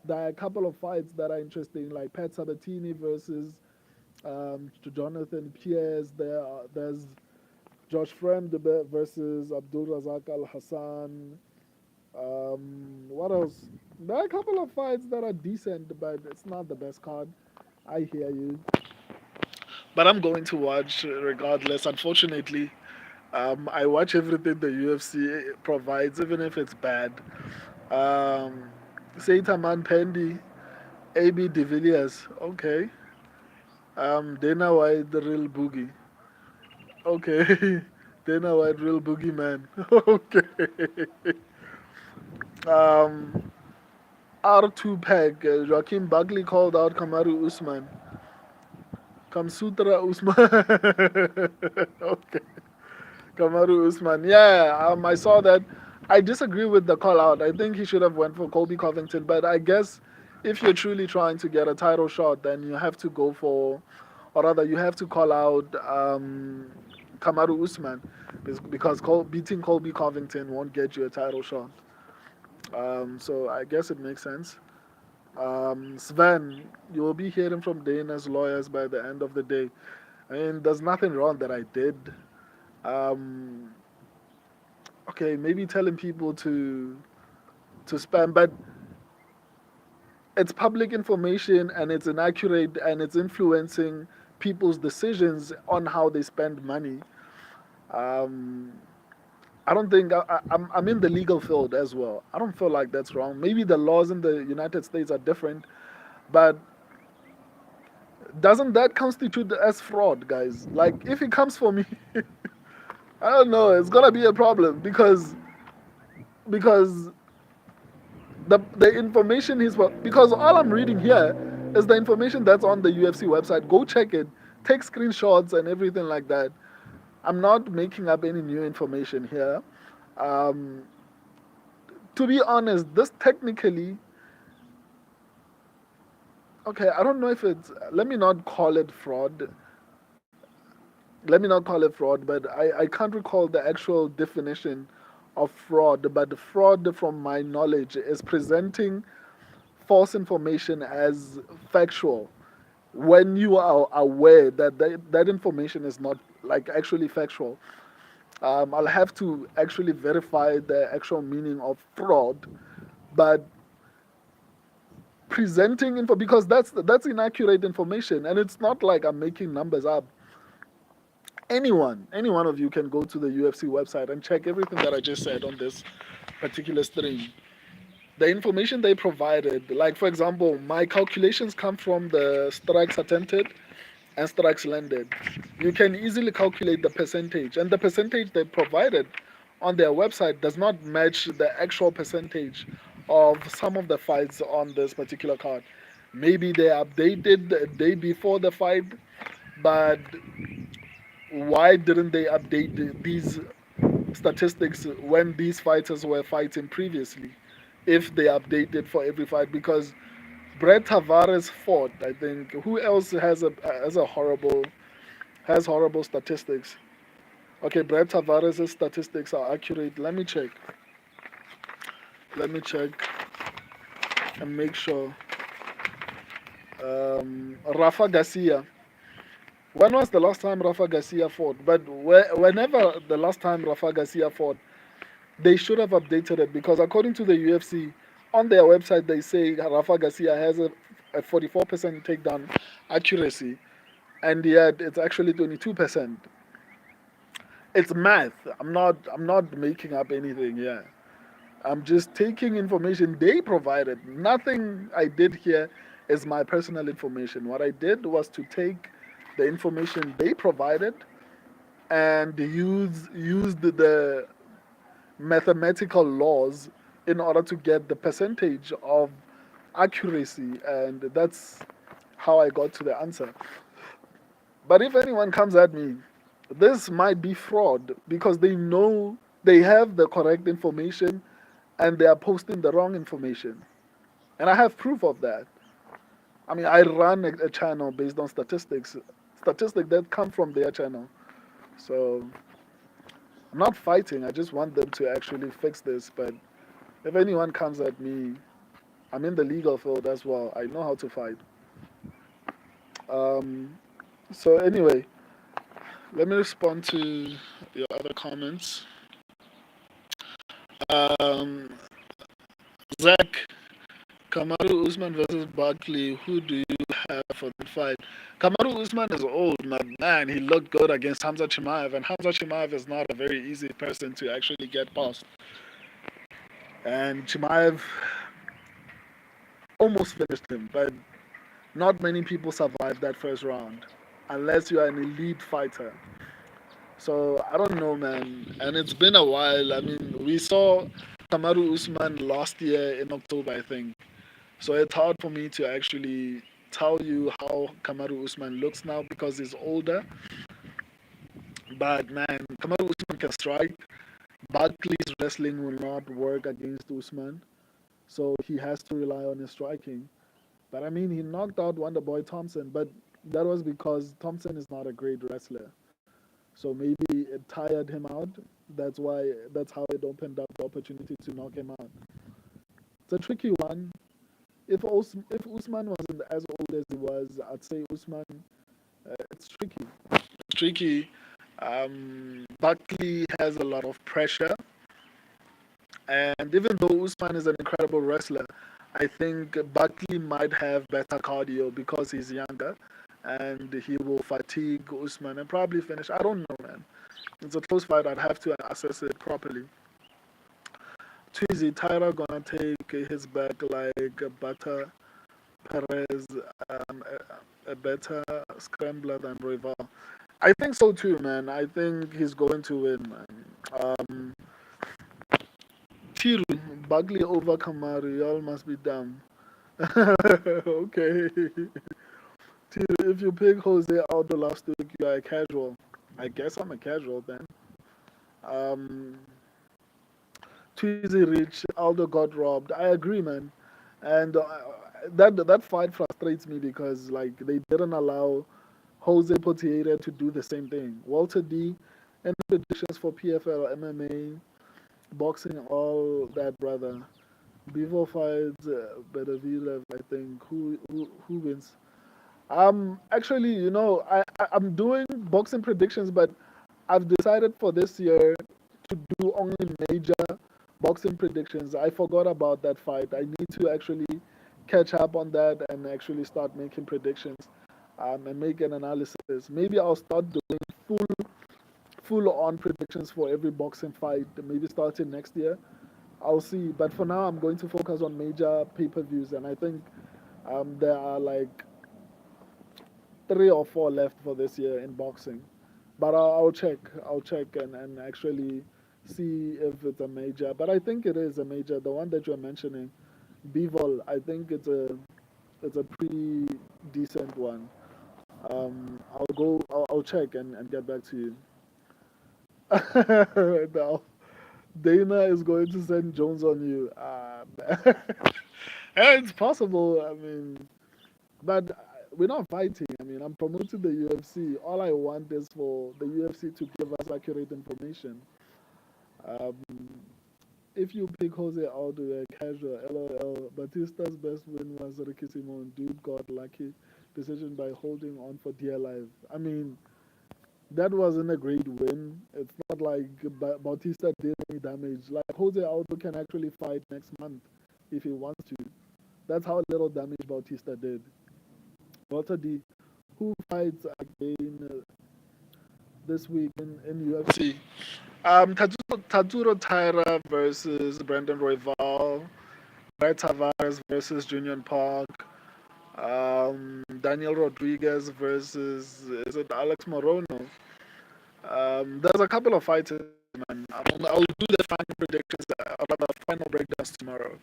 There are a couple of fights that are interesting, like Pat Sabatini versus Jonathan Pierce. There's Josh Fremd versus Abdul Razak Al Hassan. What else? There are a couple of fights that are decent, but it's not the best card. I hear you. But I'm going to watch regardless. Unfortunately, I watch everything the UFC provides, even if it's bad. Um, Seita Pendi, AB de Villiers, okay. Dana White, the real boogie. Okay. Dana White, real boogie man. Okay. Um, R2 Peg, Joaquin Buckley called out Kamaru Usman. Kamsutra Usman. Okay. Kamaru Usman. Yeah, I saw that. I disagree with the call out. I think he should have went for Colby Covington, but I guess if you're truly trying to get a title shot, then you have to go for, or rather, you have to call out Kamaru Usman, because beating Colby Covington won't get you a title shot. So I guess it makes sense. Sven, you will be hearing from Dana's lawyers by the end of the day. I mean, there's nothing wrong that I did. Um, okay, maybe telling people to spam, but it's public information and it's inaccurate and it's influencing people's decisions on how they spend money. Um, I don't think I'm in the legal field as well. I don't feel like that's wrong. Maybe the laws in the United States are different, but doesn't that constitute as fraud, guys? Like, if it comes for me, I don't know. It's gonna be a problem because the information is what, because all I'm reading here is the information that's on the UFC website. Go check it, take screenshots and everything like that. I'm not making up any new information here. Um, to be honest, this technically, okay, I don't know if it's, let me not call it fraud. Let me not call it fraud, but I can't recall the actual definition of fraud. But fraud, from my knowledge, is presenting false information as factual when you are aware that that information is not like actually factual. I'll have to actually verify the actual meaning of fraud, but presenting info, because that's inaccurate information, and it's not like I'm making numbers up. Any one of you can go to the UFC website and check everything that I just said on this particular stream. The information they provided, like for example, my calculations come from the strikes attempted and strikes landed. You can easily calculate the percentage, and the percentage they provided on their website does not match the actual percentage of some of the fights on this particular card. Maybe they updated the day before the fight, but why didn't they update these statistics when these fighters were fighting previously? If they updated for every fight, because Brett Tavares fought, I think. Who else has a horrible? has horrible statistics. Okay, Brett Tavares' statistics are accurate. Let me check. Let me check and make sure. Rafa Garcia. When was the last time Rafa Garcia fought? But whenever the last time Rafa Garcia fought, they should have updated it because according to the UFC, on their website they say Rafa Garcia has a 44% takedown accuracy, and yet it's actually 22%. It's math. I'm not making up anything. Yeah, I'm just taking information they provided. Nothing I did here is my personal information. What I did was to take the information they provided and used the mathematical laws in order to get the percentage of accuracy, and that's how I got to the answer. But if anyone comes at me, this might be fraud because they know they have the correct information and they are posting the wrong information. And I have proof of that. I mean, I run a channel based on statistics that come from their channel. So I'm not fighting. I just want them to actually fix this. But if anyone comes at me, I'm in the legal field as well. I know how to fight. Um, so anyway, let me respond to your other comments. Um, Zach, Kamaru Usman versus Barkley. Who do you have for the fight? Kamaru Usman is old, but man, he looked good against Hamza Chimaev, and Hamza Chimaev is not a very easy person to actually get past. And Chimaev almost finished him, but not many people survive that first round unless you are an elite fighter. So I don't know, man. And it's been a while. I mean, we saw Kamaru Usman last year in October, I think. So it's hard for me to actually tell you how Kamaru Usman looks now because he's older. But man, Kamaru Usman can strike. Barkley's wrestling will not work against Usman. So he has to rely on his striking. But I mean, he knocked out Wonderboy Thompson, but that was because Thompson is not a great wrestler. So maybe it tired him out. That's how it opened up the opportunity to knock him out. It's a tricky one. If Usman wasn't as old as he was, I'd say Usman. It's tricky. It's tricky. Buckley has a lot of pressure, and even though Usman is an incredible wrestler, I think Buckley might have better cardio because he's younger, and he will fatigue Usman and probably finish. I don't know, man. It's a close fight. I'd have to assess it properly. Twizy, Taira gonna take his back like butter Perez, a better scrambler than Royval. I think so too, man. I think he's going to win, man. Tiru, Bagley over Kamaru, y'all must be dumb. Okay. Tiru, if you pick Jose Aldo last week, you are a casual. I guess I'm a casual then. Um, Tweezy Rich, Aldo got robbed. I agree, man. And that fight frustrates me because like they didn't allow Jose Potiera to do the same thing. Walter D, any predictions for PFL, MMA, boxing, all that, brother. Bevo fights Bedavilev, I think. Who wins? Actually, I'm doing boxing predictions, but I've decided for this year to do only major boxing predictions. I forgot about that fight. I need to actually catch up on that and actually start making predictions and make an analysis. Maybe I'll start doing full on predictions for every boxing fight. Maybe starting next year. I'll see. But for now, I'm going to focus on major pay-per-views, and I think there are like 3 or 4 left for this year in boxing. But I'll check. I'll check and actually see if it's a major. But I think it is a major. The one that you're mentioning, Bivol, I think it's a pretty decent one. I'll go. I'll check and get back to you. Now, Dana is going to send Jones on you. Yeah, it's possible. I mean, but we're not fighting. I mean, I'm promoting the UFC. All I want is for the UFC to give us accurate information. Um, if you pick Jose Aldo, casual, LOL, Batista's best win was Ricky Simon. Dude got lucky decision by holding on for dear life. I mean, that wasn't a great win. It's not like Bautista did any damage. Like Jose Aldo can actually fight next month if he wants to. That's how little damage Bautista did. Walter D, who fights again this week in UFC? Tatsuro Taira versus Brandon Royval. Brett Tavares versus Junior Park. Daniel Rodriguez versus is it Alex Morono? There's a couple of fighters, man. I'll do the final predictions, or the final breakdowns tomorrow.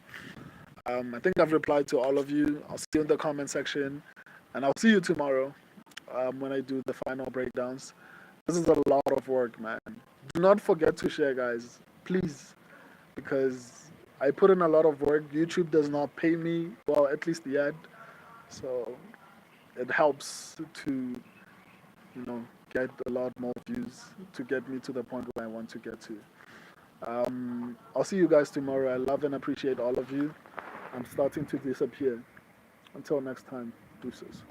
I think I've replied to all of you. I'll see you in the comment section, and I'll see you tomorrow when I do the final breakdowns. This is a lot of work, man. Do not forget to share, guys, please, because I put in a lot of work. YouTube does not pay me, well, at least yet, so it helps to get a lot more views to get me to the point where I want to get to. I'll see you guys tomorrow. I love and appreciate all of you. I'm starting to disappear. Until next time, deuces.